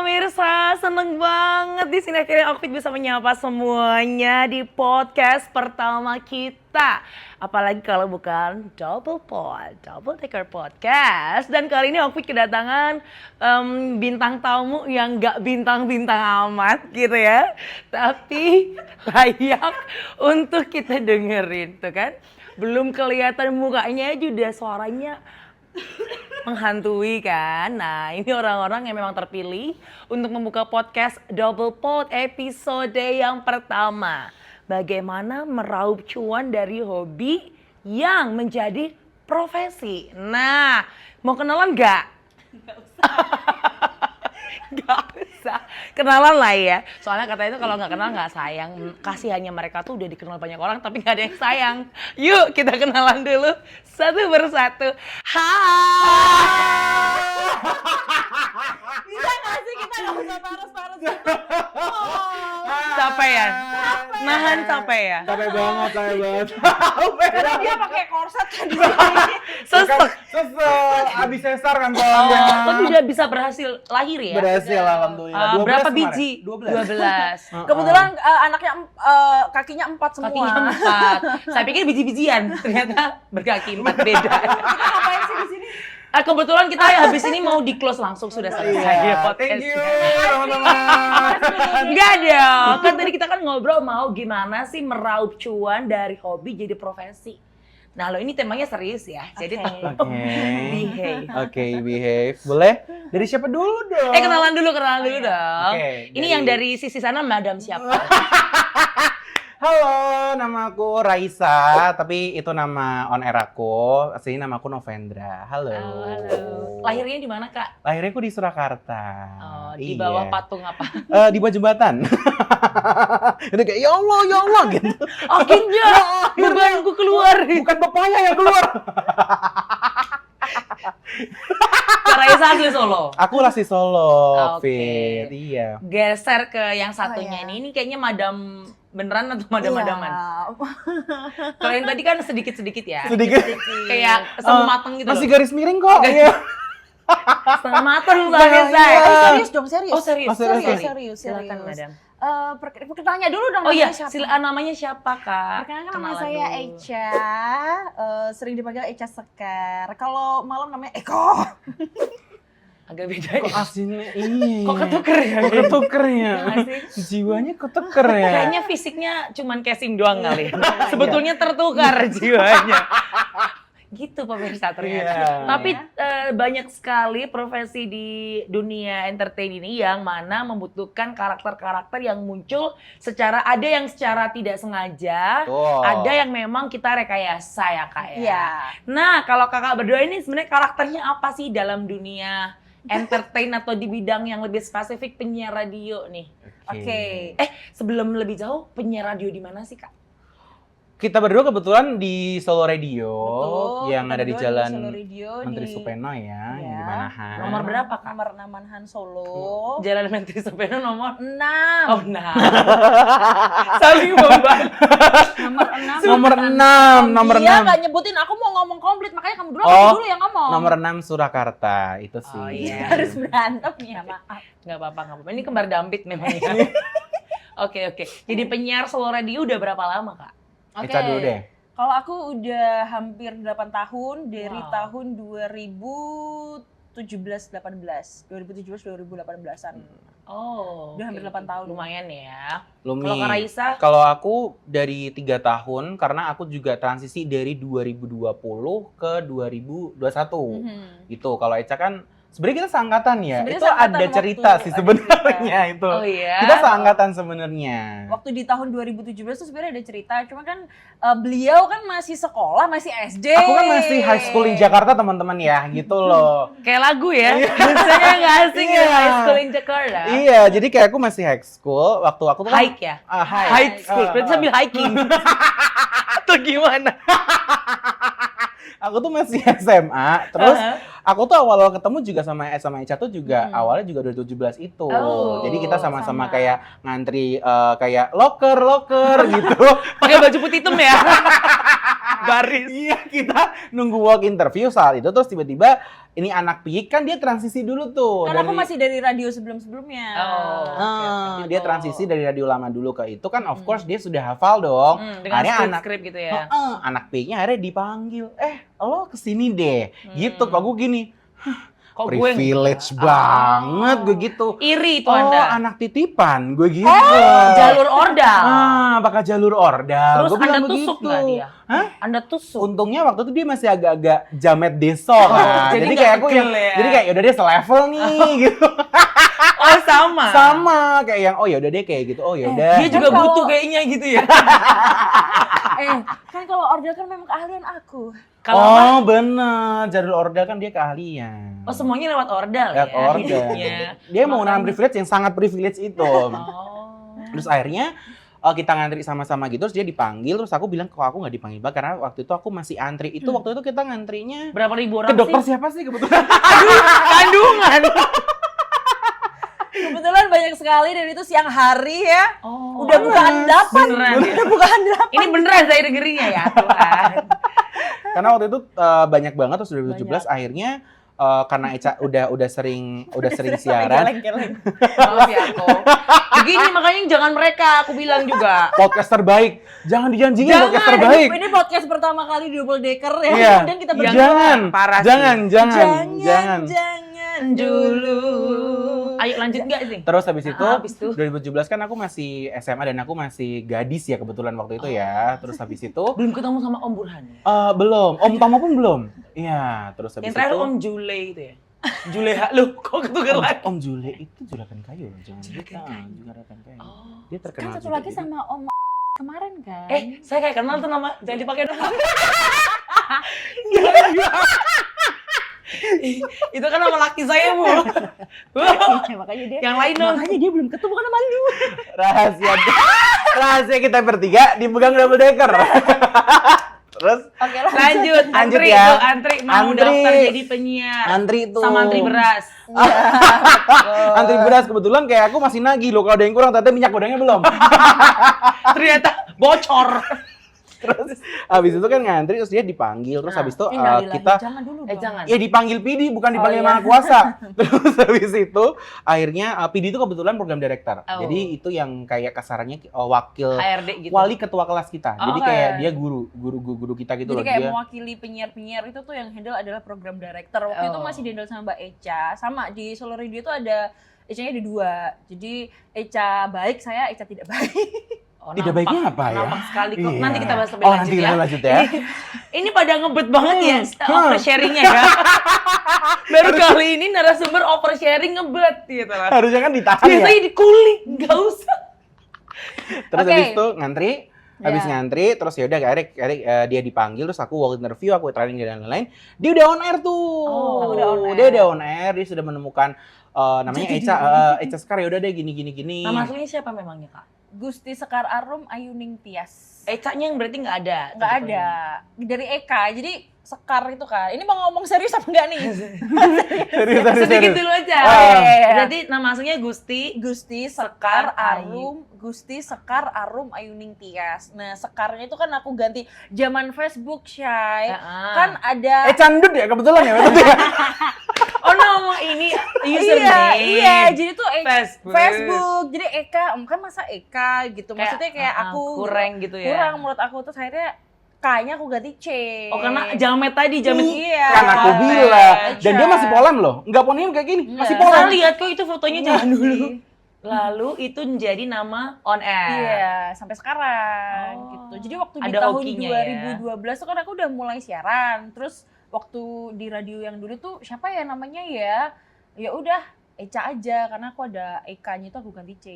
pemirsa, seneng banget di sini akhirnya Okvid bisa menyapa semuanya di podcast pertama kita. Apalagi kalau bukan Double Taker Podcast. Dan kali ini Okvid kedatangan bintang tamu yang gak bintang-bintang amat gitu ya. Tapi layak untuk kita dengerin tuh kan. Belum kelihatan mukanya aja udah suaranya menghantui kan. Nah, ini orang-orang yang memang terpilih untuk membuka podcast Double Pod episode yang pertama. Bagaimana meraup cuan dari hobi yang menjadi profesi. Nah, mau kenalan nggak? Nggak usah. Nggak usah. Kenalan lah ya. Soalnya katanya itu kalau nggak kenal nggak sayang. Kasihannya mereka tuh udah dikenal banyak orang tapi nggak ada yang sayang. Yuk kita kenalan dulu satu persatu. Hai. Bisa nggak sih kita nggak usah paras-paras? Capek ya? Nahan capek ya? Capek banget. Karena dia pakai korset kan di sini. Sesek. Sesek, abis sesar kan Oh, soalnya. tapi udah bisa berhasil lahir ya? Berhasil alhamdulillah. 12 Berapa kemarin. biji? 12. Kebetulan anaknya kakinya 4 semua. Kakinya 4. Saya pikir biji-bijian, ternyata berkaki 4 beda. Kita ngapain sih di sini? Kebetulan kita habis ini mau di close langsung sudah selesai Iya, podcast. thank you teman-teman. Enggak dong, kan tadi kita kan ngobrol mau gimana sih meraup cuan dari hobi jadi profesi. Nah lo ini temanya serius ya, jadi tolong behave. Oke, behave. Boleh? Dari siapa dulu dong? Kenalan dulu dong. Oke, Ini yang dari sisi sana Madam siapa? Halo, nama aku Raisa, tapi itu nama on air aku. Asli nama aku Novendra. Halo. Halo. Lahirnya di mana Kak? Lahirnya aku di Surakarta. Oh, di bawah patung apa? Di bawah jembatan. Itu kayak ya Allah gitu. Akhirnya bebanku keluar. Bukan bapaknya yang keluar. Raisa asli Solo. Aku asli Solo, Oke. Fit. Iya. Geser ke yang satunya ini kayaknya Madam beneran atau Madam-madaman? Kalau yang tadi kan sedikit-sedikit ya. Sedikit. Kayak setengah mateng gitu Masih loh. garis miring kok. Iya. Setengah mateng soalnya Iya. saya. Serius dong, serius. Oh serius? Oh, serius. Serius. Silakan Madam. Pertanyaan dulu dong. Oh iya, namanya siapa? namanya siapa Kak? Perkenalkan nama Kenalan saya dulu. Echa, sering dipanggil Echa Sekar. Kalau malam namanya Eko. Agak beda Kok ya? aslinya ini. Kok ketuker ya? Kok ketuker ya? Iya nggak sih? Jiwanya ketuker ya? Kayaknya fisiknya cuman casing doang kali ya. Sebetulnya tertukar jiwanya. Gitu pemirsa ternyata. Iya. Tapi banyak sekali profesi di dunia entertain ini yang mana membutuhkan karakter-karakter yang muncul ada yang secara tidak sengaja, Betul. ada yang memang kita rekayasa ya Kak ya. Iya. Nah kalau kakak berdua ini sebenarnya karakternya apa sih dalam dunia entertain atau di bidang yang lebih spesifik penyiar radio nih? Oke. Sebelum lebih jauh penyiar radio di mana sih Kak? Kita berdua kebetulan di Solo Radio Betul, yang kita ada di berdua Jalan Solo Radio Menteri di- Supeno ya, Iya. yang di Manahan. Nomor berapa Kak? Nomor 6 Han Solo. Jalan Menteri Supeno nomor 6. Oh nah. Saling membantu. Nomor 6. Nomor Dia 6. nggak nyebutin, aku mau ngomong komplit, makanya kamu dulu, Oh, kamu dulu yang ngomong. Nomor 6 Surakarta, itu sih. Oh, Iya, iya. harus berantem ya, maaf. Nggak apa-apa. Ini kembar dampit memang ya. Oke. Jadi penyiar Solo Radio udah berapa lama Kak? Eca dulu deh. Kalau aku udah hampir 8 tahun dari Wow. tahun 2017-18an. Oh. Udah hampir 8 tahun. Lumayan ya. Lumi. Kalau Kak Raisa? Kalau aku dari 3 tahun karena aku juga transisi dari 2020 ke 2021. Gitu. Kalau Eca kan sebenarnya kita seangkatan ya. Sebenarnya Itu seangkatan ada waktu- cerita sih ada sebenarnya itu. Oh iya. Kita seangkatan sebenarnya. Waktu di tahun 2017 tuh sebenarnya ada cerita, cuma kan beliau kan masih sekolah, masih SD. Aku kan masih high school in Jakarta teman-teman ya, gitu loh. Kayak lagu ya. Maksudnya nggak asing ya Iya. high school in Jakarta. Iya, jadi kayak aku masih high school waktu aku tuh kan Hike ya? high. High school. Berarti sambil hiking. Atau gimana? Aku tuh masih SMA, terus Aha. aku tuh awal-awal ketemu juga sama Eca tuh juga awalnya juga 2017 itu. Oh, Jadi kita sama-sama sama. kayak ngantri kayak loker gitu. Pakai baju putih hitam ya? Baris. Iya, kita nunggu walk interview saat itu, terus tiba-tiba ini anak Piyik kan dia transisi dulu tuh. Karena aku masih dari radio sebelum-sebelumnya. Dia transisi dari radio lama dulu ke itu kan, of course dia sudah hafal dong. Dengan Akhirnya skrip gitu ya. anak Piyiknya akhirnya dipanggil, lo kesini deh. Gitu, kok gue gini. Kok gue Privilege banget gue gitu. iri itu Anda. Anak titipan gue gitu. Jalur ordal. Apakah jalur ordal? Terus Gua Anda bilang tusuk begitu. nggak dia? Hah? Anda tusuk. Untungnya waktu itu dia masih agak-agak jamet deso kan. jadi Jadi nggak kayak aku kecil ya? jadi kayak yaudah dia selevel nih gitu. Oh sama. Sama kayak yang yaudah deh kayak gitu. Oh yaudah. Dia juga Kan kalau- butuh kayaknya gitu ya. Kan kalau ordal kan memang keahlian aku. Kalau apa? Bener, jalur ordal kan dia keahlian. Oh semuanya lewat ordal Lewat ya ordal. hidupnya. Dia menggunakan privilege yang sangat privilege itu. Oh. Terus akhirnya kita ngantri sama-sama gitu, terus dia dipanggil, terus aku bilang kok aku nggak dipanggil Mbak, karena waktu itu aku masih antri. Itu waktu itu kita ngantrinya Berapa ribu orang ke dokter sih? siapa sih kebetulan? Kandungan. Kebetulan banyak sekali dan itu siang hari ya. Oh. Udah bukaan 8. Beneran ya? Udah bukaan 8. Ini beneran saya dengerinnya ya Tuhan. Karena waktu itu banyak banget, terus 2017 akhirnya karena Eca udah sering siaran, Geleng-geleng. Maaf ya aku. Begini makanya jangan mereka, aku bilang juga. podcast terbaik. Jangan dijanjiin Jangan, podcast terbaik. Ini podcast pertama kali double decker ya. Iya. Kemudian kita Yang- berdua. Jangan, parah sih. jangan. Jangan Dulu. Ayo lanjut nggak sih? Terus habis itu, Habis itu? 2017 kan aku masih SMA dan aku masih gadis ya kebetulan waktu itu ya. Terus habis itu, Belum ketemu sama Om Burhan ya? belum, Om Tomo pun belum. Iya, terus habis Yang terakhir itu. Om Jule itu ya? Juleha, lu kok ketukar lagi? Om Jule itu Juragan Kayu, jangan lupa. Juragan Kayu. Dia terkenal Kan satu juga, lagi jadi- sama Om kemarin kan. Saya kayak kenal tuh nama, jangan dipakai dong. Itu kan nama laki saya, Bu. Makanya dia. Yang lain dong. Makanya dia belum ketemu kan sama lu. rahasia kita bertiga dipegang double decker. Terus Oke Lanjut, Lanjut antri ya. itu, antri mau Antri. daftar jadi penyiar. antri tuh. Sama antri beras. Antri beras kebetulan kayak aku masih nagih loh, kalau ada yang kurang ternyata minyak gorengnya belum. Ternyata bocor. Terus habis itu kan ngantri, terus dia dipanggil, terus habis itu kita jangan dulu dong. Jangan. ya dipanggil PD bukan dipanggil Oh, iya. Maha Kuasa. Terus habis itu akhirnya PD itu kebetulan program director. Oh. Jadi itu yang kayak kasarannya wakil HRD gitu. wali ketua kelas kita. Jadi Oke. kayak dia guru kita gitu Jadi loh kayak dia. mewakili penyiar-penyiar itu tuh yang handle adalah program director. Waktu itu Oh. masih handle sama Mbak Eca. Sama di Solo Radio itu ada Eca-nya ada 2. Jadi Eca baik, saya Eca tidak baik. Oh, Tidak nampak- baiknya apa ya? Nampak sekali kok. Iya. Nanti kita bahas lebih Oh, lanjut nanti ya. kita lanjut ya. Ini pada ngebet banget ya oversharingnya ya. Baru kali ini narasumber oversharing ngebet gitu lah. Harusnya kan ditahan ya. Biasanya dikulik, nggak usah. Terus Oke. habis itu ngantri, habis Ya. ngantri, terus ya udah akhirnya dia dipanggil, terus aku walk interview, aku training dan lain-lain. Dia udah on air tuh. Oh, udah on air. Dia udah on air, dia sudah menemukan namanya Eca Sekar, ya udah deh gini. Nama aslinya siapa memangnya Kak? Gusti Sekar Arum Ayuning Tias. Ecanya yang berarti nggak ada. Nggak ada. Dari Eka. Jadi Sekar itu kan. Ini mau ngomong serius apa enggak nih? serius. Sedikit dulu aja. Ah. Berarti nama aslinya Gusti. Gusti Sekar Arum, Gusti Sekar Arum Ayuning Tias. Nah, Sekarnya itu kan aku ganti zaman Facebook, Syai. Kan ada Candut ya kebetulan ya. Betul ya? Oh nama ini username. Iya, jadi tuh Facebook. Jadi Eka, kan masa Eka gitu. Maksudnya kayak aku kurang gitu ya. kurang menurut aku, terus akhirnya K-nya aku ganti C. Oh karena jamet tadi jamet. Iya. Kan aku Jamet. bilang. Dan dia Eca. masih polan loh. Nggak poniin kayak gini, masih Iya. polan. Saya lihat kok itu fotonya jangan Iya. dulu. Lalu itu menjadi nama on air. Iya, sampai sekarang Oh. gitu. Jadi waktu di Ada tahun hokinya ya. 2012 tuh kan aku udah mulai siaran. Terus waktu di radio yang dulu tuh siapa ya namanya ya? Ya udah Eca aja karena aku ada Eka-nya itu aku ganti C.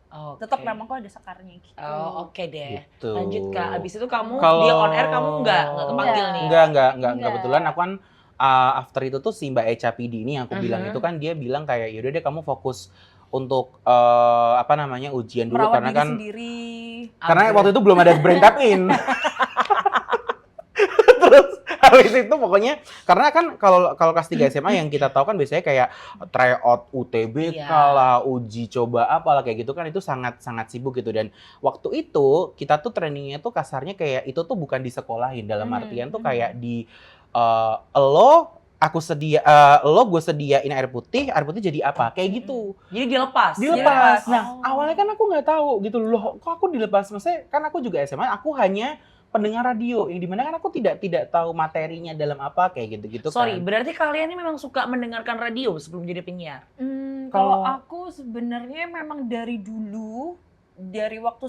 Oke. Tetap nama aku ada Sekarnya gitu. Oh oke deh. Gitu. Lanjut Kak. Abis itu kamu Kalau- dia on air kamu nggak kepanggil nih. Enggak. Enggak. Kebetulan aku kan after itu tuh si Mbak Eca PD ini yang aku bilang itu kan dia bilang kayak yaudah deh kamu fokus untuk ujian dulu Merawat karena diri kan sendiri. karena waktu itu belum ada brain tap in. Terus habis itu pokoknya karena kan kalau kelas 3 SMA yang kita tahu kan biasanya kayak tryout UTBK lah, uji coba apalah kayak gitu kan itu sangat sibuk gitu dan waktu itu kita tuh trainingnya tuh kasarnya kayak itu tuh bukan di sekolahin dalam artian tuh kayak di gue sediain air putih jadi apa kayak gitu. Jadi dilepas. Nah awalnya kan aku nggak tahu gitu loh kok aku dilepas, maksudnya kan aku juga SMA aku hanya pendengar radio yang dimana kan aku tidak tahu materinya dalam apa kayak gitu kan. Sorry, berarti kalian ini memang suka mendengarkan radio sebelum jadi penyiar? Kalau aku sebenarnya memang dari dulu, dari waktu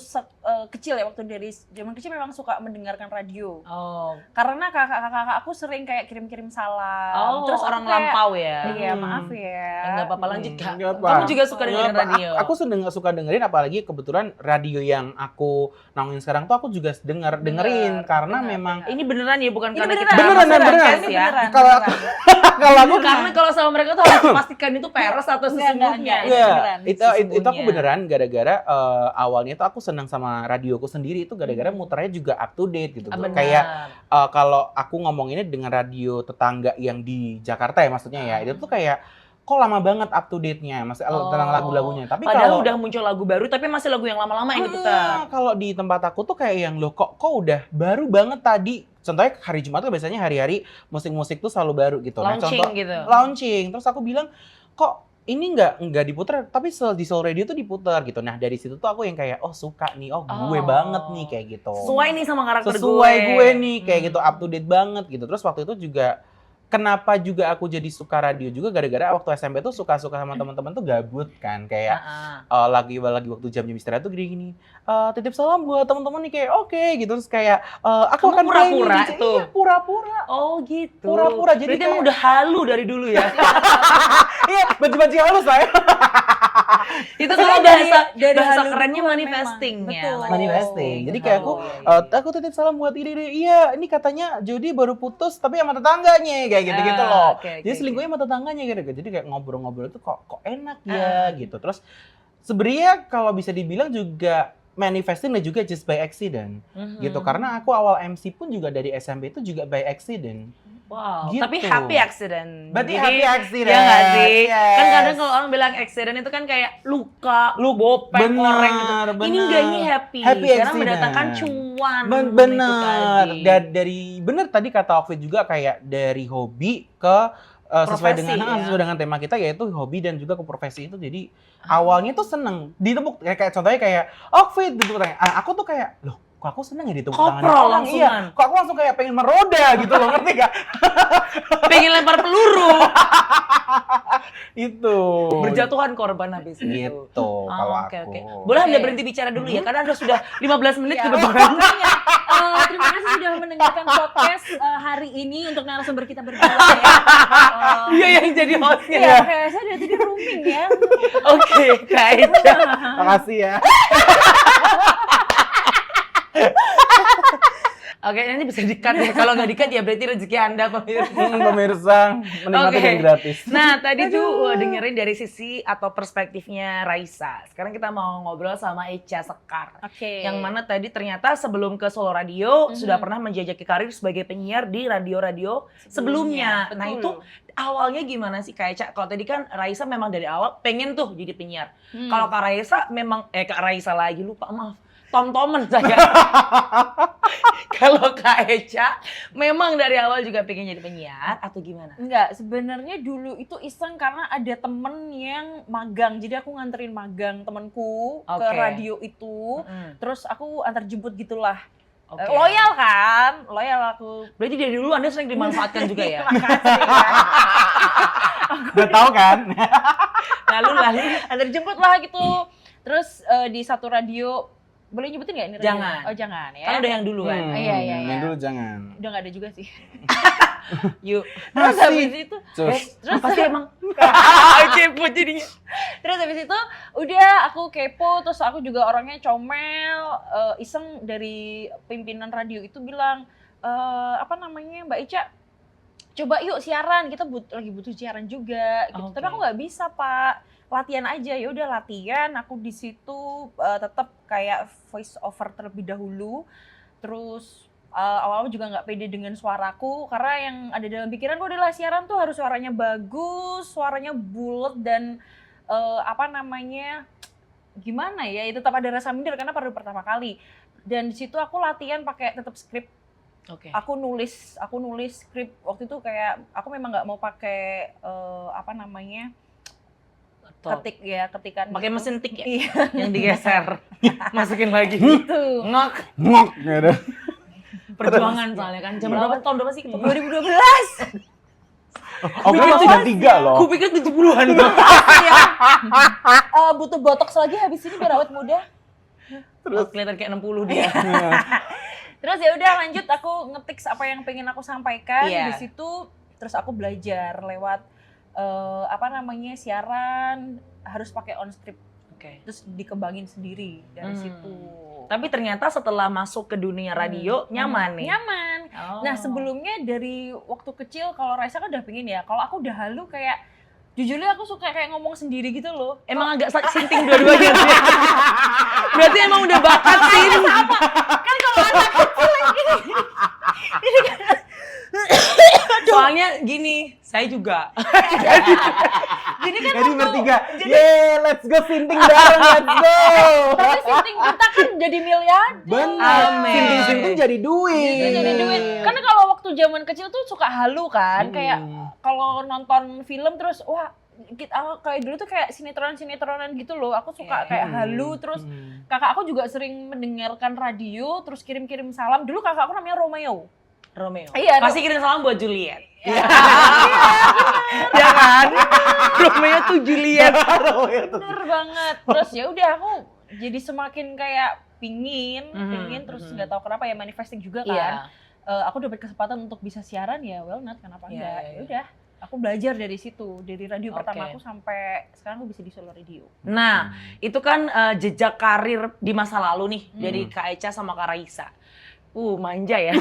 kecil ya, waktu dari zaman kecil memang suka mendengarkan radio. Oh. Karena kakak-kakak aku sering kayak kirim-kirim salam. Terus orang lampau ya? Iya, maaf ya. Enggak apa-apa, lanjut Kak. Nggak apa. Kamu juga suka dengerin radio? Aku suka dengerin, apalagi kebetulan radio yang aku naungin sekarang tuh aku juga dengerin karena memang Ini beneran ya, bukan Ini karena beneran, kita beneran. podcast Ini ya? beneran. kalau aku Karena kalau sama mereka tuh harus pastikan itu peres atau sesungguhnya. Enggak. Iya, beneran, itu aku sesungguhnya. beneran gara-gara awalnya tuh aku senang sama radioku sendiri itu gara-gara muternya juga up to date gitu. Benar. Kayak kalau aku ngomonginnya dengan radio tetangga yang di Jakarta ya maksudnya ya, itu tuh kayak kok lama banget up to date-nya, tentang lagu-lagunya. Tapi Padahal kalau udah muncul lagu baru tapi masih lagu yang lama-lama yang diputar. kalau di tempat aku tuh kayak yang loh kok udah baru banget tadi. Contohnya hari Jumat tuh biasanya hari-hari musik-musik tuh selalu baru gitu. Launching gitu. Launching. Terus aku bilang kok ini nggak diputar, tapi di Soul Radio tuh diputar gitu. Nah dari situ tuh aku yang kayak suka nih, gue banget nih kayak gitu. Sesuai nih sama karakter Sesuai gue nih kayak gitu, up to date banget gitu. Terus waktu itu juga kenapa juga aku jadi suka radio juga gara-gara waktu SMP tuh suka-suka sama teman-teman tuh gabut kan kayak lagi waktu jam istirahat tuh gini titip salam buat teman-teman nih kayak oke gitu terus kayak aku Kamu akan pura-pura play tuh? Iya, pura-pura. Oh gitu. Pura-pura, jadi berarti kayak- emang udah halu dari dulu ya? Iya, baju-baju halus saya. Itu Tapi kalau dari bahasa halu kerennya dulu manifestingnya. memang. Betul. Manifesting. Jadi kayak aku aku titip salam buat ini. Iya, ini katanya Jody baru putus tapi sama tetangganya kayak gitu-gitu loh. Jadi selingkuhnya sama tetangganya gitu. Jadi kayak ngobrol-ngobrol itu kok enak ya gitu. Terus sebenarnya kalau bisa dibilang juga manifesting dan juga just by accident gitu. Karena aku awal MC pun juga dari SMP itu juga by accident. Wow, Gitu. tapi happy accident. Berarti Jadi, happy accident. Ya nggak sih? Yes. Kan kadang kalau orang bilang accident itu kan kayak luka, bopeng, Bener, koreng gitu. Ini bener. enggak, ini happy. Happy Karena accident. mendatangkan cuan. Bener. Itu tadi. Dari bener tadi kata Ovid juga kayak dari hobi ke sesuai Profesi, dengan ya. sesuai dengan tema kita yaitu hobi dan juga ke profesi itu. Jadi awalnya tuh seneng ditepuk kayak contohnya kayak Ovid ditepuk tangan. Aku tuh kayak loh kok aku seneng ya ditepuk tangan Koprol orang. langsungan. Iya, kok aku langsung kayak pengen meroda gitu loh, ngerti gak? Pengen lempar peluru. Itu. Berjatuhan korban habis itu. Gitu kalau Oke, aku. oke. Boleh Anda berhenti bicara dulu ya? Karena Anda sudah 15 menit Iya. kebetulan. Makanya, terima kasih sudah mendengarkan podcast hari ini untuk narasumber kita berdua ya. Iya yang jadi hostnya. Iya, kayak saya dari tadi rooming ya. Oke, Kak Eca. Makasih ya. Oke, nanti bisa di-cut ya. Kalau nggak di-cut ya berarti rezeki Anda, pemirsa. Pemirsa menikmati Oke. dengan gratis. Nah, tadi tuh dengerin dari sisi atau perspektifnya Raisa. Sekarang kita mau ngobrol sama Eca Sekar. Oke. Yang mana tadi ternyata sebelum ke Solo Radio sudah pernah menjajaki karir sebagai penyiar di radio-radio sebelumnya. Nah, itu awalnya gimana sih Kak Eca? Kalau tadi kan Raisa memang dari awal pengen tuh jadi penyiar. Kalau Kak Raisa memang Kak Raisa lagi lupa, maaf. Tom-tomen saya. Kalau Kak Eca memang dari awal juga pengen jadi penyiar atau gimana? Enggak, sebenarnya dulu itu iseng karena ada temen yang magang. Jadi aku nganterin magang temenku ke Oke. radio itu. Terus aku antar jemput gitulah. Oke. Loyal kan? Loyal aku. Berarti dari dulu Anda sering dimanfaatkan juga ya? Makasih ya. Udah tahu kan? Lalu Antar jemput lah gitu. Terus di satu radio, boleh nyebutin nggak ini radio? Jangan. Oh jangan ya. kan udah yang dulu kan? Iya. Yang dulu jangan. Udah nggak ada juga sih. Yuk. Terus Masih. habis itu, Terus. terus Pasti emang kepo jadinya. Terus habis itu udah aku kepo, terus aku juga orangnya comel, iseng dari pimpinan radio itu bilang, apa namanya Mbak Ica, coba yuk siaran, kita lagi butuh siaran juga gitu. Oke. Tapi aku nggak bisa Pak, latihan aja. Ya udah latihan, aku di situ tetap kayak voice over terlebih dahulu. Terus awal-awal juga nggak pede dengan suaraku karena yang ada dalam pikiranku adalah siaran tuh harus suaranya bagus, suaranya bulat dan gimana ya, itu tetap ada rasa minder karena baru pertama kali. Dan di situ aku latihan pakai tetap skrip. Oke. Aku nulis skrip waktu itu, kayak aku memang nggak mau pakai ketikan Pakai gitu. mesin tik ya? Iya. Yang digeser. Masukin lagi. Gitu. Ngok. Gitu. Perjuangan soalnya kan. Jam berapa? Tahun berapa sih? 2012. Aku kan 93 loh. Aku pikir 70-an. Butuh botox lagi habis ini biar awet muda. Terus kelihatan kayak 60 dia. Terus ya udah lanjut, aku ngetik apa yang pengen aku sampaikan Iya. di situ. Terus aku belajar lewat siaran harus pakai on script. Oke. Terus dikembangin sendiri dari situ. Tapi ternyata setelah masuk ke dunia radio nyaman nih. Nyaman. Oh. Nah sebelumnya dari waktu kecil, kalau Raisa kan udah pengen ya, kalau aku udah halu kayak, jujurnya aku suka kayak ngomong sendiri gitu loh. Emang agak sinting dua-duanya sih. Berarti emang udah bakat sih. Kan kalau anak kecil ini kan. Soalnya gini, saya juga. Jadi kan Jadi bertiga, let's go sinting bareng, let's go. tapi sinting kita kan jadi miliarder. Benar, Amin. sinting-sinting jadi duit. Jadi duit. Karena kalau waktu zaman kecil tuh suka halu kan, kayak kalau nonton film terus wah, kayak dulu tuh kayak sinetron-sinetronan gitu loh. Aku suka kayak halu, terus kakak aku juga sering mendengarkan radio, terus kirim-kirim salam. Dulu kakak aku namanya Romeo. Iya, Pasti kirim salam buat Juliet. Iya. Ya kan? Romeo tuh Juliet. bener banget. Terus ya udah aku jadi semakin kayak pingin terus nggak tahu kenapa ya, manifesting juga kan. Iya. Aku dapat kesempatan untuk bisa siaran, ya well not, kenapa Iya, enggak. iya. Ya udah, aku belajar dari situ, dari radio Oke. pertama aku sampai sekarang aku bisa di Solo Radio. Nah, itu kan jejak karir di masa lalu nih dari Kak Echa sama Kak Raisa. Manja ya.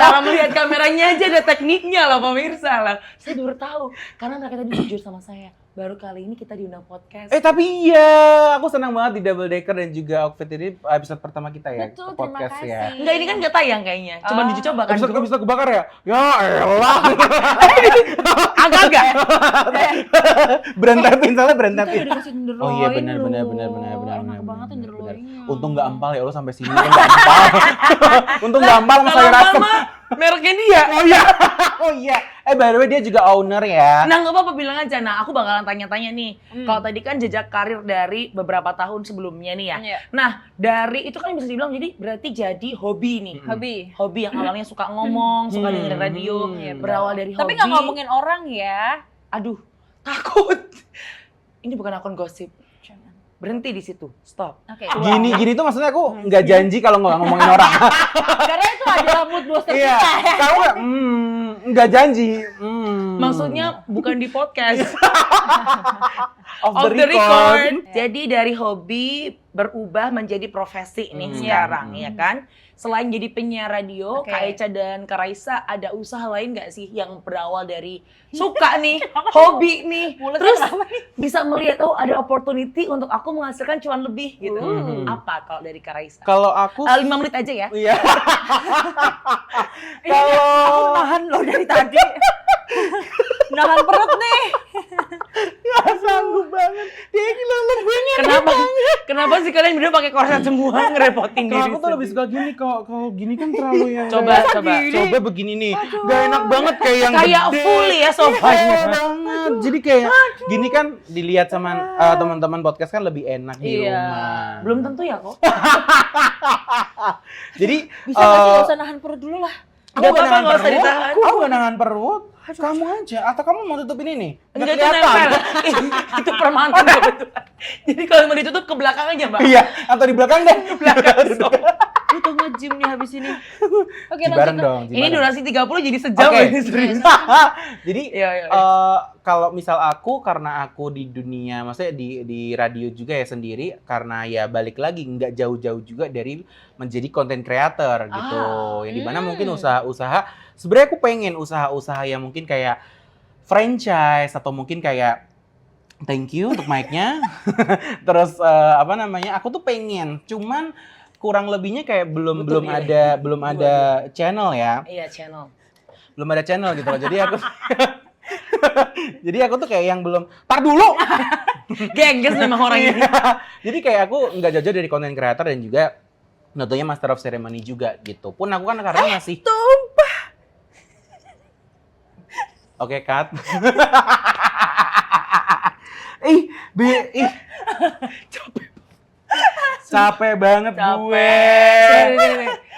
Cara melihat kameranya aja ada tekniknya loh pemirsa lah. Saya baru tahu karena mereka tadi jujur sama saya. Baru kali ini kita diundang podcast. Tapi iya, aku senang banget di Double Decker dan juga Outfit ini episode pertama kita ya. Betul, ke podcast terima ya. kasih. Enggak, ini kan nggak tayang kayaknya. Cuma diuji coba kan. Episode kebakar ya? Ya elah. Agak-agak. Berentapin, soalnya Itu berentapin. udah dikasih tenderloin. Oh iya benar. Enak banget tenderloinnya. Untung nggak empal ya Allah sampai sini kan nggak empal. Untung nggak empal sama sayur asem. Mereknya dia. Oh iya. By the way dia juga owner ya. Nah, nggak apa-apa, bilang aja. Nah, aku bakalan tanya-tanya nih. Kalau tadi kan jejak karir dari beberapa tahun sebelumnya nih ya. Iya. Nah, dari itu kan bisa dibilang berarti jadi hobi nih. Hobi yang awalnya suka ngomong, suka dengerin radio, berawal dari hobi. Tapi nggak ngomongin orang ya. Aduh, takut. Ini bukan akun gosip. Berhenti di situ. Stop. Oke. Gini tuh maksudnya aku nggak janji kalau nggak ngomongin orang. Karena itu adalah mood booster Iya. kita. Kamu nggak janji. Maksudnya bukan di podcast. Off Off the record. Jadi dari hobi berubah menjadi profesi nih sekarang, ya kan? Selain jadi penyiar radio, Oke. Kak Echa dan Kak Raisa ada usaha lain nggak sih yang berawal dari suka nih, hobi nih, Mulutnya terus kenapa nih? bisa melihat ada opportunity untuk aku menghasilkan cuan lebih gitu. Apa kalau dari Kak Raisa? Kalau aku 5 menit aja ya. iya. Aku nahan loh dari tadi. Nahan perut nih. Nggak sanggup banget. Dia gila lebihnya. Kenapa sih kalian berdua pakai korset semua ngerepotin diri? Kalau aku tuh lebih suka gini, kalau gini kan terlalu yang Coba. Coba begini nih. Gak enak banget kayak yang Kayak gede. full ya sofanya. Banget. Jadi kayak gini kan dilihat sama teman-teman podcast kan lebih enak di rumah. Belum tentu ya kok. Jadi Bisa nggak sih, nggak usah nahan perut dulu lah. Nggak apa-apa, nggak usah ditahan. Aku nggak nahan perut. Kamu aja. Atau kamu mau tutupin ini? Enggak, itu nempel. Itu permanent kebetulan. Jadi kalau mau ditutup ke belakang aja, Mbak. Iya. Atau di belakang deh. Belakang. So. Itu nge-gym nih habis ini. Oke, Bareng lanjut. dong. Ini durasi 30 jadi sejam Oke. ini serius. Jadi Iya. kalau misal aku, karena aku di dunia, maksudnya di radio juga ya sendiri, karena ya balik lagi nggak jauh-jauh juga dari menjadi content creator gitu. Yang dimana mungkin usaha-usaha, sebenarnya aku pengen usaha-usaha yang mungkin kayak franchise atau mungkin kayak thank you untuk mic-nya. Terus aku tuh pengen, cuman kurang lebihnya kayak belum iya. ada channel ya. Iya, channel. Belum ada channel gitu loh. Jadi aku jadi aku tuh kayak yang belum tar dulu. Gengges memang orang ini. Jadi kayak aku nggak jauh-jauh dari content creator dan juga tentunya Master of Ceremony juga gitu. Pun aku kan karena masih Tumpah. Oke, cut. Capek banget gue.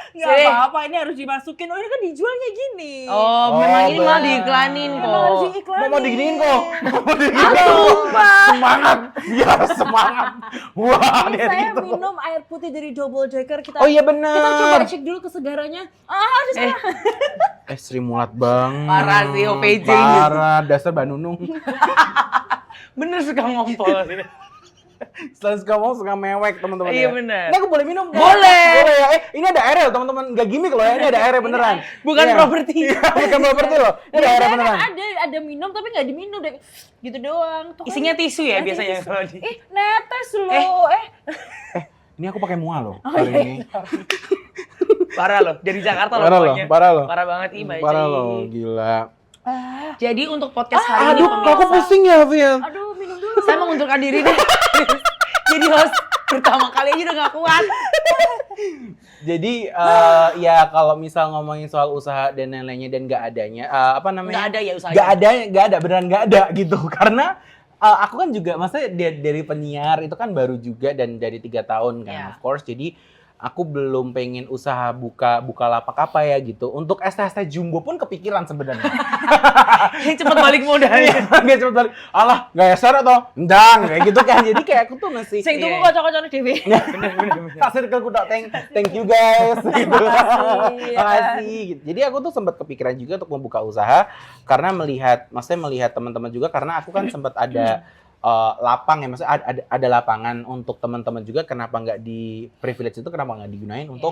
Nggak apa-apa, ini harus dimasukin. Oh ini kan dijualnya gini. Oh, memang ini malah bener. diiklanin kok. Memang harus diiklanin. Mau diginiin kok. Semangat. Ya, semangat. Wah, Ini dari saya itu. minum air putih dari Double Decker. Oh iya benar. Kita coba cek dulu kesegarannya. Harus Sri Mulat banget. Parah sih, OPJ. Parah, dasar Banunung. Bener suka ngompol. Selain suka mau suka mewek teman-teman. Iya ya. bener. Ini aku boleh minum kan? Boleh. Boleh ya. Ini ada airnya loh teman-teman. Nggak gimmick loh ya. Ini ada airnya beneran. Bukan Iya. properti. Iya, bukan properti loh. Ini ada airnya beneran. kan ada minum tapi nggak diminum deh. Gitu doang. Tuh kan. Isinya tisu ya Nanti biasanya tisu. kalau di. Netes loh. Ini aku pakai mual loh hari ini. Parah loh, dari Jakarta loh Parah loh, pokoknya. parah loh. Parah banget ih, Mbak Parah Ci. loh, gila. Jadi untuk podcast hari ini Aduh, kok aku pemirsa, pusing ya, Vil? Aduh, minum dulu. saya mengundurkan diri deh. Jadi host pertama kali aja udah gak kuat. Jadi ya kalau misal ngomongin soal usaha dan lain-lainnya dan nggak adanya, apa namanya? Nggak ada ya usahanya. Nggak ada, beneran nggak ada gitu. Karena aku kan juga, maksudnya dari penyiar itu kan baru juga dan dari 3 tahun kan, Iya. of course. Jadi aku belum pengen usaha buka lapak apa ya gitu. Untuk ST Jumbo pun kepikiran sebenarnya. Yang cepet balik modalnya. Nggak cepet balik. Alah, nggak SR atau endang kayak gitu kan. Jadi kayak aku tuh masih Sing tunggu Iya. kocok-kocok dewe. tak circle tok thank you guys gitu. Makasih, ya. Makasih gitu. Jadi aku tuh sempat kepikiran juga untuk membuka usaha karena maksudnya melihat teman-teman juga karena aku kan sempat ada lapang ya, maksudnya ada lapangan untuk teman-teman juga, kenapa nggak di privilege itu kenapa nggak digunain untuk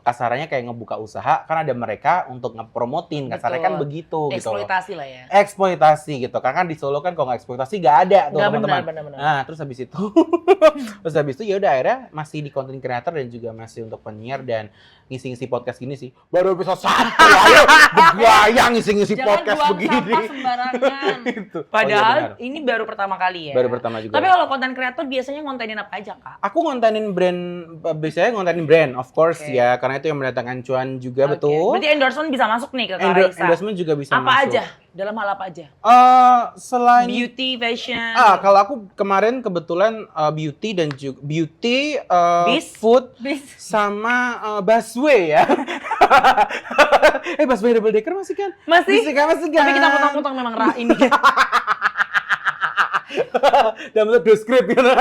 kasarannya kayak ngebuka usaha, kan ada mereka untuk ngepromotin, kasarnya kan Betul. begitu gitu loh. Eksploitasi lah ya. Eksploitasi gitu, karena kan di Solo kan kalau nggak eksploitasi nggak ada tuh Nggak teman-teman. benar. Nah terus habis itu, ya udah akhirnya masih di content creator dan juga masih untuk penyiar dan ngisi-ngisi podcast gini sih. Baru episode 1 ayo bergaya ngisi-ngisi podcast Jangan buang begini. sampah sembarangan. Gitu. Padahal Oh, iya benar. ini baru pertama kali ya. Baru pertama juga. Tapi kalau konten kreator biasanya ngontenin apa aja, Kak? Aku ngontenin biasanya ngontenin brand, of course Oke. ya, karena itu yang mendatangkan cuan juga, Oke. betul. Berarti endorsement bisa masuk nih ke Kak Raisa. Endorsement juga bisa Apa masuk. aja? Dalam hal apa aja? Selain Beauty, fashion. kalau aku kemarin kebetulan beauty dan juga Bis? food Bis. sama busway ya. Busway double decker masih kan? Masih? Masih kan? Tapi kita potong-potong memang ini. Dalam bentuk deskrip gitu.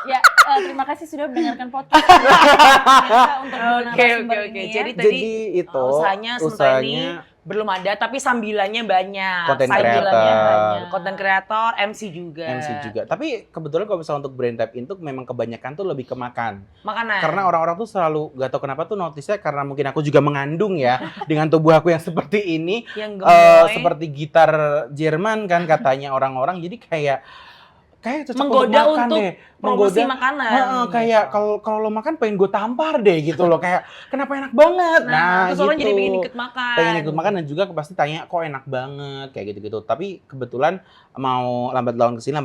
Ya, terima kasih sudah mendengarkan podcast. Ternyata untuk Oke. narasumber ini ya. Jadi tadi Jadi itu usahanya sementara ini belum ada, tapi sambilannya banyak. Content Sambilannya creator. banyak. Content creator, MC juga. MC juga. Tapi kebetulan kalau misalnya untuk brand type itu memang kebanyakan tuh lebih ke makan. Makanan. Karena orang-orang tuh selalu gak tahu kenapa tuh notice-nya, karena mungkin aku juga mengandung ya dengan tubuh aku yang seperti ini, yang gemoy, seperti gitar Jerman kan katanya orang-orang, jadi kayak cocok menggoda makan untuk deh. promosi makanan. Kayak kalau lo makan pengen gue tampar deh gitu loh, kayak kenapa enak banget. Terus orang gitu. jadi pengen ikut makan. Pengen ikut makan dan juga pasti tanya kok enak banget kayak gitu-gitu. Tapi kebetulan mau lambat laun kesini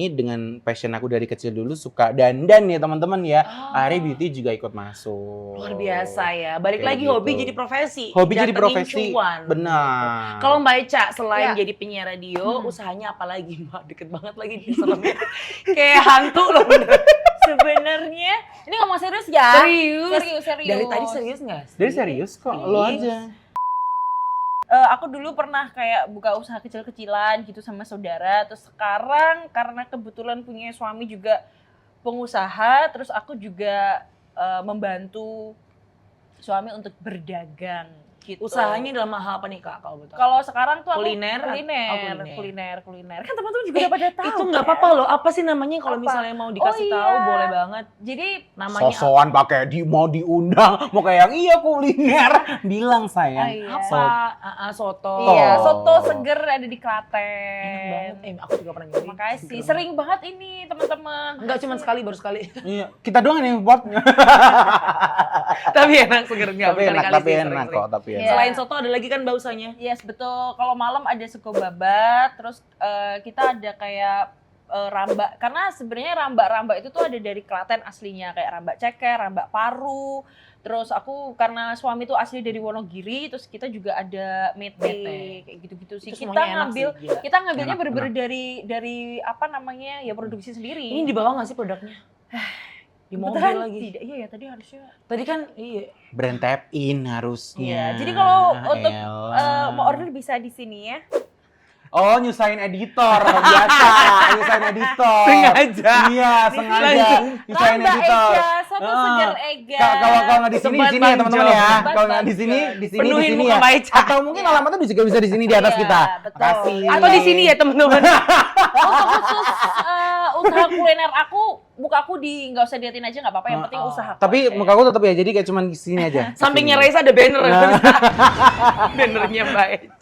dengan passion aku dari kecil dulu suka dandan ya teman-teman ya. Akhirnya beauty juga ikut masuk. Luar biasa ya. Balik Kayak lagi gitu. hobi jadi profesi. Hobi jadi Datengin profesi. cuan. Benar. Kalau Mbak Eca selain Ya. jadi penyiar radio, usahanya apa lagi Mbak? Deket banget lagi nih seremnya. Kayak hantu loh bener. Sebenarnya ini ngomong serius ya? Serius. Serius. Dari tadi serius nggak sih? Dari serius kok, lo aja. Aku dulu pernah kayak buka usaha kecil-kecilan gitu sama saudara. Terus sekarang karena kebetulan punya suami juga pengusaha, terus aku juga membantu suami untuk berdagang. gitu. Usahanya dalam hal apa nih Kak kalau betul? Kalau sekarang tuh aku Kuliner? kuliner. Kan teman-teman juga udah pada tahu. Itu nggak apa-apa loh. Apa sih namanya kalau Apa? misalnya mau dikasih Oh, tahu iya. boleh banget. Jadi Namanya Sosokan pakai mau diundang, mau kayak yang iya kuliner. Bilang sayang. iya. apa? Soto. Iya, soto seger ada di Klaten. Enak banget. Aku juga pernah nyobain. Makasih. Sering banget ini teman-teman. Enggak cuma sekali, baru sekali. Iya, kita doang nih buatnya. Tapi enak segernya. Tapi enak, berkali-kali tapi sih, enak sering-sering. kok, tapi Iya. enak. Selain soto ada lagi kan bausanya. Yes, betul. Kalau malam ada sego babat, terus kita ada kayak rambak. Karena sebenarnya rambak-rambak itu tuh ada dari Klaten aslinya, kayak rambak ceker, rambak paru. Terus aku karena suami tuh asli dari Wonogiri, terus kita juga ada mete kayak gitu-gitu sih. Itu Kita semuanya enak ngambil sih, gila. kita ngambilnya Enak, bener-bener dari apa namanya? Ya produksi sendiri. Ini dibawa nggak sih produknya? Di mobil Kebetulan lagi. Tidak, iya ya tadi harusnya. Tadi kan iya. Brand tap in harusnya. Iya, jadi kalau untuk Elah. mau order bisa di sini ya. Oh, nyusahin editor biasa, nyusahin editor. Sengaja. Iya, sengaja. Langsung. Nyusahin Rambak editor. Ega, soto Ah. seger Ega. Kalau nggak di sini Sebat di sini ya teman-teman Bang ya. Jo. Sebat Kalau nggak Bang di sini Jo. di sini Penuhin di sini muka ya. Mbak Eca. Atau mungkin Iya. alamatnya juga bisa di sini di atas Iya, kita. betul. Makasih. Atau di sini ya teman-teman. Untuk khusus usaha kuliner muka aku nggak usah diliatin aja nggak apa-apa. Yang penting usaha. Tapi muka aku tetap ya, jadi kayak cuman di sini aja. Sampingnya Sini. Reza ada banner. Bannernya Mbak Eca.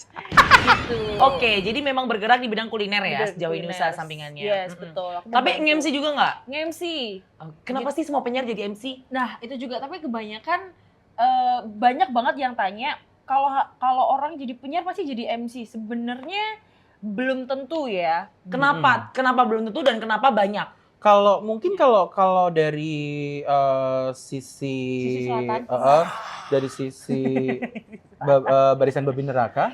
gitu. Oke, jadi memang bergerak di bidang kuliner ya Bidang sejauh ini kuliner. usaha sampingannya. Yes, Mm-mm. betul. Aku Tapi membantu. nge-MC juga nggak? Nge-MC. Kenapa sih semua penyiar jadi MC? Nah, itu juga tapi kebanyakan banyak banget yang tanya kalau orang jadi penyiar pasti jadi MC. Sebenarnya belum tentu ya. Kenapa? Kenapa belum tentu dan kenapa banyak? Kalau mungkin kalau dari sisi Sisi selatan. dari sisi barisan babi neraka.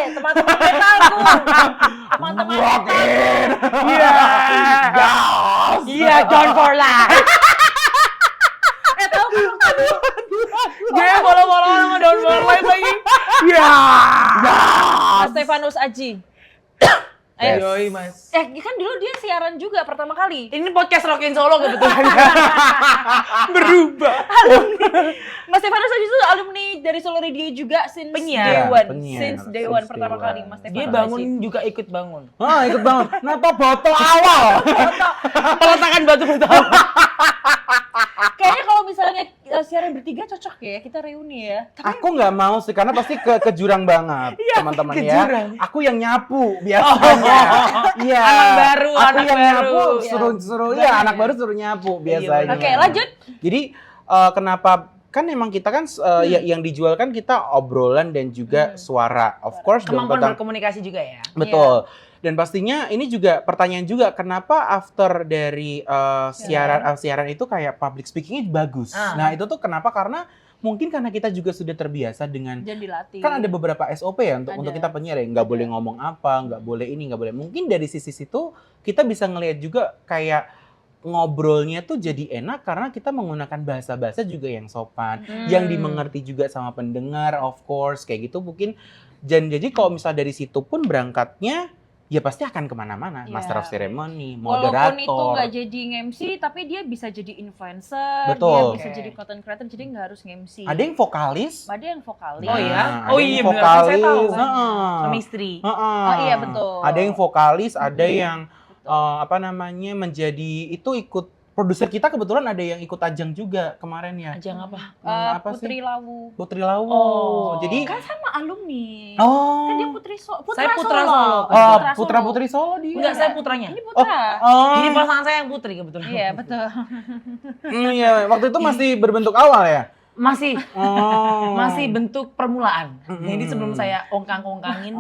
Teman-teman metaku. Teman-teman metaku. Iya. Iya, John for life. Tahu kan? Dia follow-follow sama John for life lagi. Iya. Mas Stefanus Aji. Yes. Yoi, Mas. Kan dulu dia siaran juga pertama kali. Ini podcast Rockin Solo kebetulan. Berubah. Mas Stefanus Aji itu alumni dari Solo Radio juga since Penyiar. day one. Penyiar. Since day one Since pertama day kali one. Mas Stefanus Dia bangun juga ikut bangun. Ikut banget. Nata botol awal. Peletakan batu pertama. Kayaknya kalau misalnya siaran bertiga cocok ya, kita reuni ya. Aku nggak mau sih karena pasti ke jurang banget teman-teman ke ya. jurang. Aku yang nyapu biasanya. Iya. Anak baru, Aku anak yang baru. nyapu Iya. suruh Banyak anak ya. baru suruh nyapu biasanya. Oke, lanjut. Jadi kenapa kan emang kita kan yang dijual kan kita obrolan dan juga suara. Of course dong Kemampuan tentang berkomunikasi juga ya. betul. Dan pastinya ini juga pertanyaan juga kenapa after dari siaran itu kayak public speakingnya bagus. Nah itu tuh kenapa? Karena mungkin karena kita juga sudah terbiasa dengan Jangan dilatih. kan ada beberapa SOP ya untuk Ada. kita penyiar ya, nggak boleh ngomong apa, nggak boleh ini, nggak boleh. Mungkin dari sisi situ kita bisa ngelihat juga kayak ngobrolnya tuh jadi enak karena kita menggunakan bahasa-bahasa juga yang sopan, yang dimengerti juga sama pendengar, of course kayak gitu mungkin. Dan jadi kalau misalnya dari situ pun berangkatnya ya pasti akan kemana-mana, Iya. Master of Ceremony, Walaupun itu moderator. nggak jadi nge-MC, tapi dia bisa jadi influencer, Betul. dia bisa Oke. jadi content creator, jadi nggak harus nge-MC. Ada yang vokalis. Ada yang vokalis. Oh iya? Nah, Oh ada yang iya, benar. Kan saya tahu vokalis. kan. Heeh. Suami istri. Heeh. Oh iya, betul. Ada yang vokalis, ada Mhm. yang menjadi itu ikut produser kita kebetulan ada yang ikut ajang juga kemarin ya. Ajang apa? Nama apa Putri sih? Lawu. Putri Lawu. Oh. Jadi Kan sama alumni. oh. Kan dia Putra Saya Putra Solo. Solo. Putra Putri Solo dia. Enggak, saya putranya. Ini Putra. Oh. Jadi pasangan saya yang putri kebetulan. Iya, betul. Iya, waktu itu masih berbentuk awal ya. Masih Oh. masih bentuk permulaan. Mm-mm. Jadi sebelum saya ongkang-ongkangin.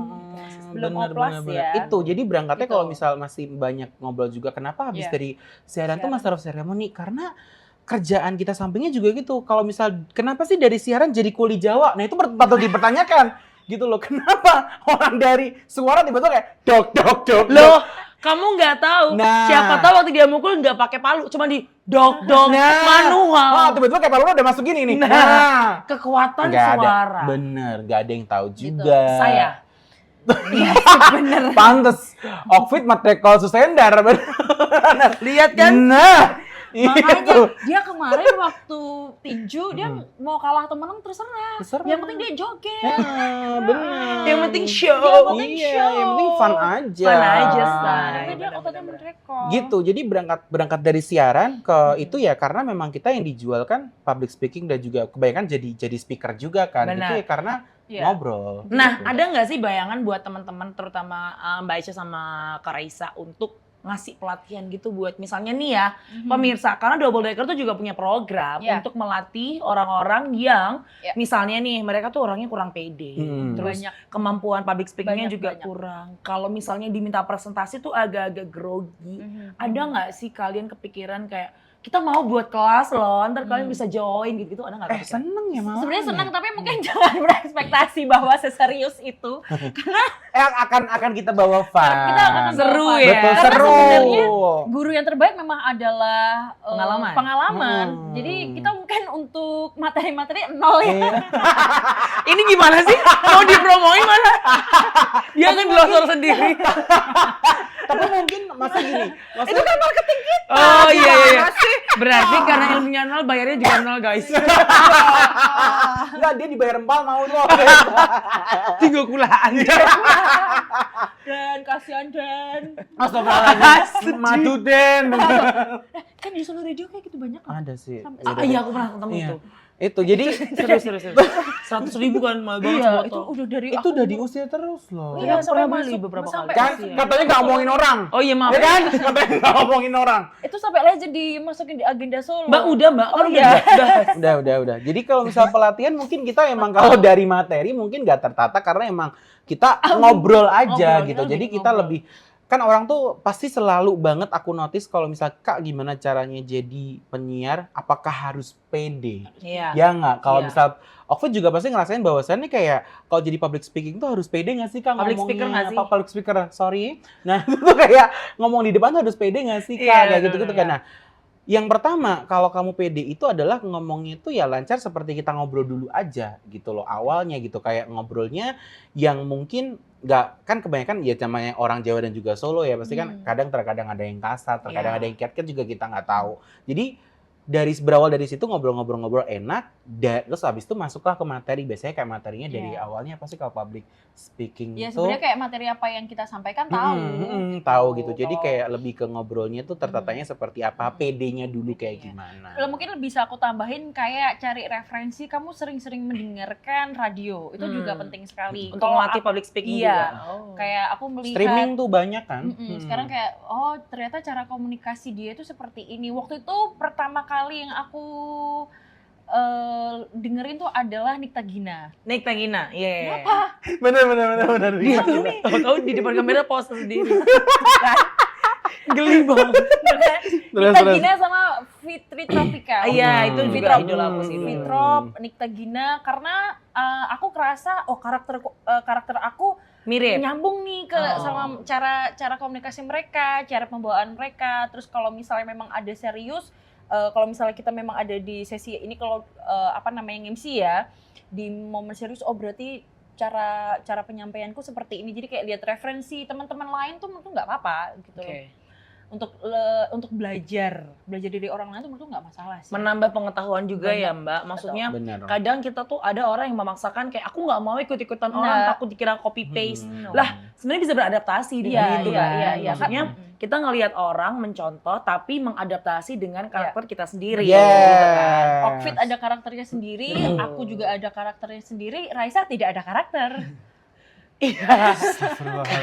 Belum Bener, oplas bener, ya. bener. Itu jadi berangkatnya Gitu. kalau misal masih banyak ngobrol juga. Kenapa habis Iya. dari siaran tuh Siaran. Master of Ceremony? Karena kerjaan kita sampingnya juga gitu. Kalau misal kenapa sih dari siaran jadi kuli Jawa? Nah itu patut dipertanyakan gitu loh. Kenapa orang dari suara tiba-tiba kayak dok dok dok. Loh, kamu nggak tahu. Nah. Siapa tahu waktu dia mukul nggak pakai palu, cuma di dok-dok manual. Oh, tiba-tiba kayak palu udah masuk gini nih. Nah. Kekuatan Nggak ada. suara. Bener, nggak ada yang tahu Gitu. juga. Saya. Bener. Pantes. Outfit matekol susendar. Lihat kan? Nah. Makanya dia kemarin waktu tinju dia mau kalah temen terserah. Yang penting dia joget. Benar. Yang penting show. Yang penting Iya, show. yang penting fun aja. Fun aja, Say. Tapi dia Bener, ototnya bener. menrekor. Gitu, jadi berangkat dari siaran ke itu ya karena memang kita yang dijual kan public speaking dan juga kebanyakan jadi speaker juga kan. Benar. Itu ya karena Iya. ngobrol. Nah, gitu. ada nggak sih bayangan buat teman-teman terutama Mbak Aisyah sama Kak Raisa untuk ngasih pelatihan gitu buat misalnya nih ya pemirsa, karena Double Decker tuh juga punya program Iya. untuk melatih orang-orang yang Iya. misalnya nih mereka tuh orangnya kurang pede, terus Banyak. kemampuan public speakingnya juga Banyak. kurang. Kalau misalnya diminta presentasi tuh agak-agak grogi. Ada nggak sih kalian kepikiran kayak kita mau buat kelas loh, ntar kalian bisa join gitu-gitu, ada nggak? kepikiran? Seneng ya malah. Sebenarnya senang tapi mungkin jangan berekspektasi bahwa seserius itu. akan kita bawa fun. Kita akan Seru bawa ya. Betul, Karena seru. sebenarnya guru yang terbaik memang adalah pengalaman. Jadi kita mungkin untuk materi-materi nol ya. Ini gimana sih? Mau dipromoin mana? Dia kan glosor sendiri. Tapi mungkin masih gini. Itu kan marketing kita. Oh iya iya. Berarti karena ilmunya nol, bayarnya juga nol guys. Enggak, dia dibayar empal mau loh. Tinggal kulaan. Dan kasihan Dan. Astagfirullahaladzim. Madu Den. Kan di Solo Radio kayak gitu banyak kan. Ada sih. Iya aku pernah ketemu Iya. itu. Itu jadi Serius. 100.000 kan mahal banget Iya, sebotol. itu udah dari itu udah diusir terus loh. Iya, Aku sampai pernah beli masuk, beberapa sampai kali. Kan Iya. katanya nggak ngomongin orang. Oh iya maaf. Ya kan? Katanya nggak ngomongin orang. itu sampai legend dimasukin di agenda Solo. Mbak udah mbak. Oh Kan iya. Udah. Jadi kalau misal pelatihan mungkin kita emang kalau dari materi mungkin nggak tertata karena emang kita ngobrol aja Ngobrol, gitu. kita Jadi lebih kita ngobrol. lebih kan orang tuh pasti selalu banget aku notice kalau misal Kak gimana caranya jadi penyiar, apakah harus pede? Iya. Ya nggak? Kalau Iya. misal Okvid juga pasti ngerasain bahwasannya kayak kalau jadi public speaking tuh harus pede nggak sih Kak Public ngomongnya? speaker nggak sih? Public speaker, sorry. Nah itu tuh kayak ngomong di depan tuh harus pede nggak sih Kak? Iya, Kayak gitu-gitu iya. kan. Nah, yang pertama, kalau kamu pede itu adalah ngomongnya itu ya lancar seperti kita ngobrol dulu aja gitu loh awalnya gitu. Kayak ngobrolnya yang mungkin nggak, kan kebanyakan ya namanya orang Jawa dan juga Solo ya pasti kan terkadang ada yang kasar, terkadang Iya. ada yang cat juga kita nggak tahu. Jadi berawal dari situ ngobrol-ngobrol enak, terus habis itu masuklah ke materi. Biasanya kayak materinya dari Iya. awalnya pasti kalau public speaking Ya itu sebenarnya kayak materi apa yang kita sampaikan tahu. tahu gitu. Jadi Kalau- kayak lebih ke ngobrolnya tuh tertatanya seperti apa, PD-nya dulu kayak Iya. gimana. Kalau mungkin bisa aku tambahin kayak cari referensi, kamu sering-sering mendengarkan radio, itu juga penting sekali. Untuk Kalau melatih aku- public speaking iya. juga. Oh. Kayak aku melihat Streaming tuh banyak kan. sekarang kayak ternyata cara komunikasi dia itu seperti ini. Waktu itu pertama kali yang aku dengerin tuh adalah Nikta Gina. Nick Tagina. Iya. Bener. Dia tuh tahu di depan kamera pose sendiri. Geli banget. Nikta Gina sama Fitri Tropika. Iya, itu juga Fitrop. idola aku sih. Fitrop, Nikta Gina, karena aku kerasa karakter aku Mirip. nyambung nih ke sama cara komunikasi mereka, cara pembawaan mereka. Terus kalau misalnya memang ada serius, kalau misalnya kita memang ada di sesi ini, kalau MC ya, di momen serius, berarti cara penyampaianku seperti ini. Jadi kayak lihat referensi teman-teman lain tuh menurutku nggak apa-apa gitu. Oke. Untuk belajar dari orang lain tuh menurutku nggak masalah sih. Menambah pengetahuan juga Banyak. ya Mbak. Maksudnya Bener. kadang kita tuh ada orang yang memaksakan kayak aku nggak mau ikut-ikutan orang, Nah. takut dikira copy paste. No. Lah, sebenarnya bisa beradaptasi dengan itu kan. Iya. Maksudnya kita ngelihat orang mencontoh tapi mengadaptasi dengan karakter kita sendiri. Yes. Gitu kan. Okvid ada karakternya sendiri, aku juga ada karakternya sendiri, Raisa tidak ada karakter. Iya.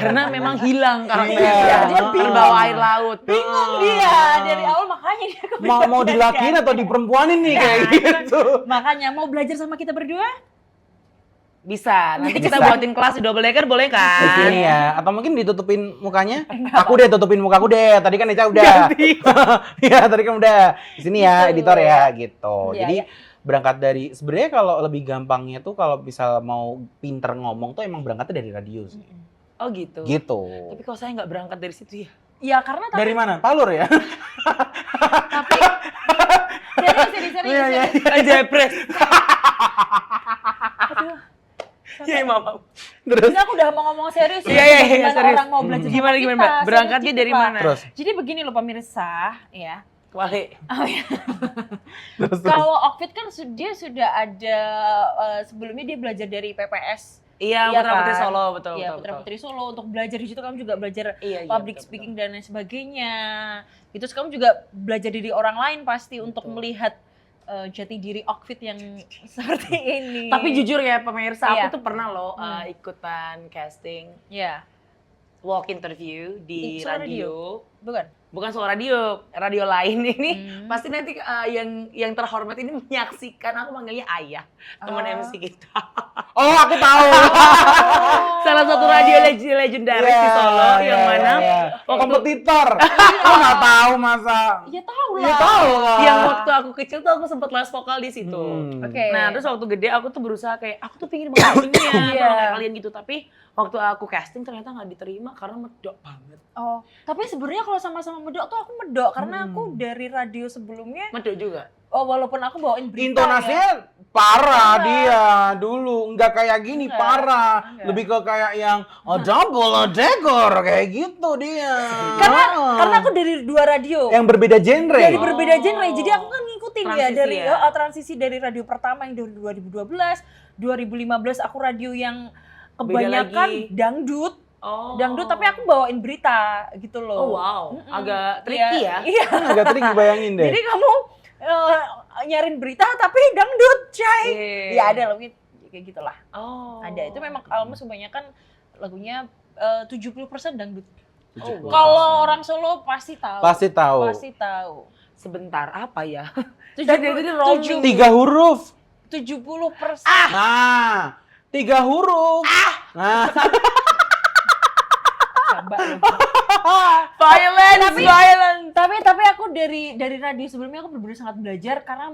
Karena memang hilang karakternya. Iya. Dia terbawa air laut. Bingung dia dari awal, makanya dia kepikiran. mau dilakiin atau diperempuanin nih kayak gitu. Makanya mau belajar sama kita berdua? Bisa. Nanti kita buatin kelas di Double Decker boleh Di kan? sini ya, atau mungkin ditutupin mukanya. Aku deh tutupin mukaku deh. Tadi kan Eca udah. Iya, tadi kan udah. Di sini ya, Gitu. editor ya, gitu. Iya, Jadi iya. berangkat dari sebenarnya kalau lebih gampangnya tuh kalau misal mau pinter ngomong tuh emang berangkatnya dari radio sih. Oh gitu. Gitu. Tapi kalau saya nggak berangkat dari situ ya. Ya karena Dari mana? Palur ya? tapi serius. Jepres. Iya, maaf. Terus Ini aku udah mau ngomong serius. Iya, iya, Gimana serius. orang mau belajar sama Gimana, kita, Mbak? serius Berangkatnya gitu, dari Pak. mana? Terus? Jadi begini loh pemirsa, ya. Kembali. Terus. Kalau Okfit kan dia sudah ada sebelumnya dia belajar dari PPS. Iya, Iya Putra Putri kan? Solo, betul. Iya, betul, Putra betul. Putri Solo. Untuk belajar di situ kamu juga belajar Iya, public betul, speaking dan lain sebagainya. Itu kamu juga belajar dari orang lain pasti untuk Betul. melihat jati diri Okfit yang seperti ini. Tapi jujur ya pemirsa, Iya. aku tuh pernah loh ikutan casting ya, walk interview di Suara radio. bukan? Bukan soal radio lain ini. Hmm. Pasti nanti yang terhormat ini menyaksikan, aku manggilnya Ayah, teman Ah. MC kita. Oh, aku tahu. Salah satu radio legendaris di Solo yang mana waktu kompetitor. Aku nggak tahu masa. Ya tahu lah. Ya tahu lah. yang waktu aku kecil tuh aku sempat les vokal di situ. Oke. Nah, terus waktu gede aku tuh berusaha kayak aku tuh pingin banget dunia Iya. kayak kalian gitu, tapi waktu aku casting ternyata nggak diterima karena medok banget. Oh, tapi sebenarnya kalau sama-sama medok tuh aku medok karena aku dari radio sebelumnya. Medok juga. Oh, walaupun aku bawain berita. Intonasinya parah dia dulu, nggak kayak gini, Enggak, parah. enggak. Lebih ke kayak yang double dekor kayak gitu dia. Karena aku dari dua radio. yang berbeda genre. Dari berbeda genre. Jadi aku kan ngikutin ya Transisi dari ya. transisi dari radio pertama yang dari 2012, 2015 aku radio yang Beda kebanyakan lagi. dangdut. Oh. Dangdut tapi aku bawain berita gitu loh. Oh wow, Mm-mm. agak tricky ya. Iya. Agak tricky bayangin deh. Jadi kamu nyarin berita tapi dangdut, Cai. Iya. Ya ada loh kayak gitulah. Oh. Ada. Itu memang almus kebanyakan lagunya 70% dangdut. Oh, wow. Kalau orang Solo pasti tahu. Pasti tahu. Pasti tahu. Sebentar, apa ya? 70%. 3 huruf. 70%. Nah, 3 huruf. Nah, Coba loh. Violence. Tapi aku dari radio sebelumnya aku benar-benar sangat belajar karena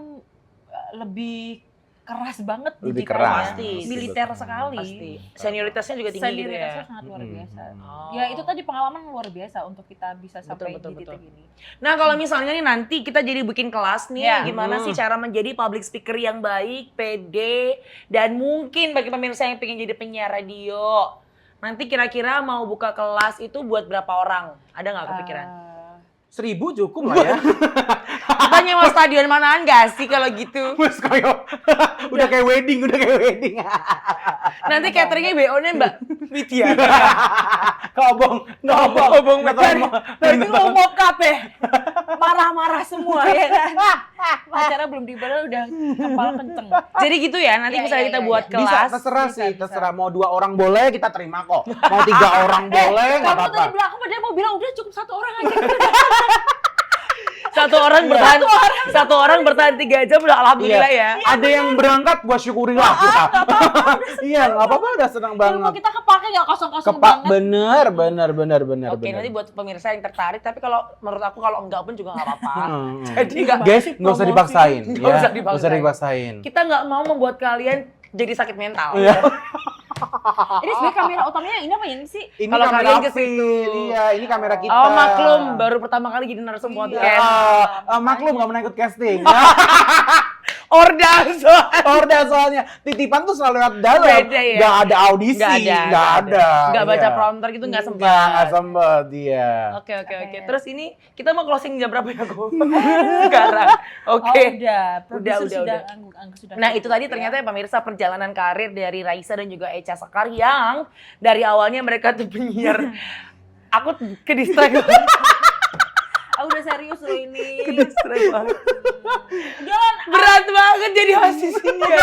lebih keras banget Lebih digitalnya. keras. Pasti. Militer Betul. sekali. Pasti. Senioritasnya juga tinggi gitu Senioritasnya ya. sangat luar biasa. Oh. Ya itu tadi pengalaman luar biasa untuk kita bisa sampai Betul, di betul. titik ini. Nah, kalau misalnya nih nanti kita jadi bikin kelas nih, Ya. gimana sih cara menjadi public speaker yang baik, pede, dan mungkin bagi pemirsa yang pengen jadi penyiar radio. Nanti kira-kira mau buka kelas itu buat berapa orang? Ada nggak kepikiran? 1000 cukup lah ya. Kita nyewa stadion manaan nggak sih kalau gitu? Mas kayak udah kayak wedding. Nanti cateringnya BO-nya Mbak Widya. Kobong. Berarti ngomong kabeh. Marah-marah semua ya kan. Pacara belum dibayar udah kepala kenceng. Jadi gitu ya, nanti Ya, misalnya ya, kita ya, buat ya. kelas. Bisa, terserah Bisa, sih, bisa. terserah. Mau 2 orang boleh, kita terima kok. Mau 3 orang boleh, nggak Kamu apa-apa. tadi bilang aku padahal mau bilang udah cukup 1 orang aja. Satu orang bertahan 3 jam udah alhamdulillah ya. Ada yang berangkat, gua syukurilah kita. Iya, nggak apa-apa, udah senang Ilmu banget. kita kepake nggak kosong-kosong Kepak banget. bener. Oke, nanti buat pemirsa yang tertarik, tapi kalau menurut aku kalau enggak pun juga nggak apa-apa. Hmm. Jadi nggak Guys, nggak usah dipaksain. Nggak ya. usah Nggak usah dipaksain. Kita nggak mau membuat kalian jadi sakit mental. Iya. Ini sebenarnya kamera utamanya ini apa ini sih? Ini Kalau kamera kalian ke feed. situ. Iya, ini kamera kita. Oh maklum, baru pertama kali jadi narasum podcast. Maklum nggak pernah ikut casting. Ordas. Order soalnya titipan tuh selalu lewat dalam. Beda ya? Nggak ada audisi, nggak ada. Nggak baca Iya. prompter gitu nggak sempat. Nggak sempet, iya. Oke. Terus ini kita mau closing jam berapa ya, Go? Sekarang. Oke. Oh, udah. Produser Udah. sudah anggus sudah. Nah itu tadi ya. ternyata ya pemirsa perjalanan karir dari Raisa dan juga Echa Sekar yang dari awalnya mereka tuh penyiar. Aku ke distract. Aku udah serius loh ini. Ke distract banget. Jangan Berat banget jadi hostisinya.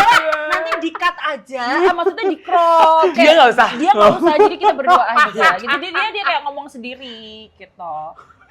nanti di-cut aja, maksudnya di-crop. Dia nggak usah. Dia nggak usah, jadi kita berdua aja. Gitu. Jadi dia kayak ngomong sendiri gitu.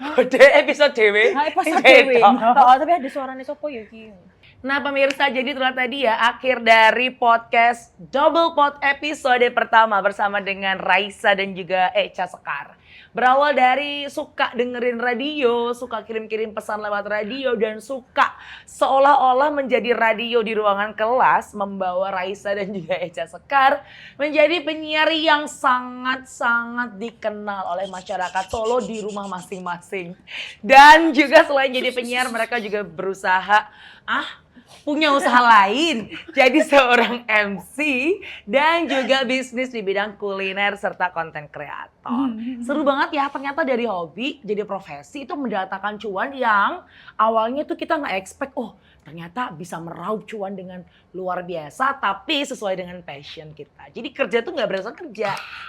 Udah episode dewe. Nah, pas Gitu. dewe. Oh, tapi ada suaranya sopo ya, Ki. Nah pemirsa, jadi itulah tadi ya akhir dari podcast Double Pot episode pertama bersama dengan Raisa dan juga Echa Sekar. Berawal dari suka dengerin radio, suka kirim-kirim pesan lewat radio, dan suka seolah-olah menjadi radio di ruangan kelas, membawa Raisa dan juga Echa Sekar menjadi penyiar yang sangat-sangat dikenal oleh masyarakat Solo di rumah masing-masing. Dan juga selain jadi penyiar, mereka juga berusaha punya usaha lain, jadi seorang MC dan juga bisnis di bidang kuliner serta konten kreator. Seru banget ya, ternyata dari hobi jadi profesi itu mendatangkan cuan yang awalnya tuh kita nggak expect, ternyata bisa meraup cuan dengan luar biasa tapi sesuai dengan passion kita. Jadi kerja tuh nggak berasa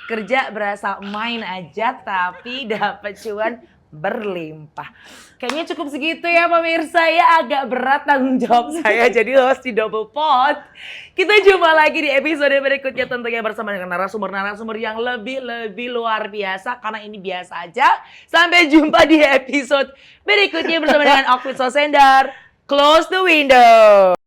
kerja berasa main aja tapi dapat cuan berlimpah. Kayaknya cukup segitu ya pemirsa ya, agak berat tanggung jawab saya jadi host di Double Pot. Kita jumpa lagi di episode berikutnya tentunya bersama dengan narasumber-narasumber yang lebih luar biasa karena ini biasa aja. Sampai jumpa di episode berikutnya bersama dengan Okvid Sosendar. Close the window.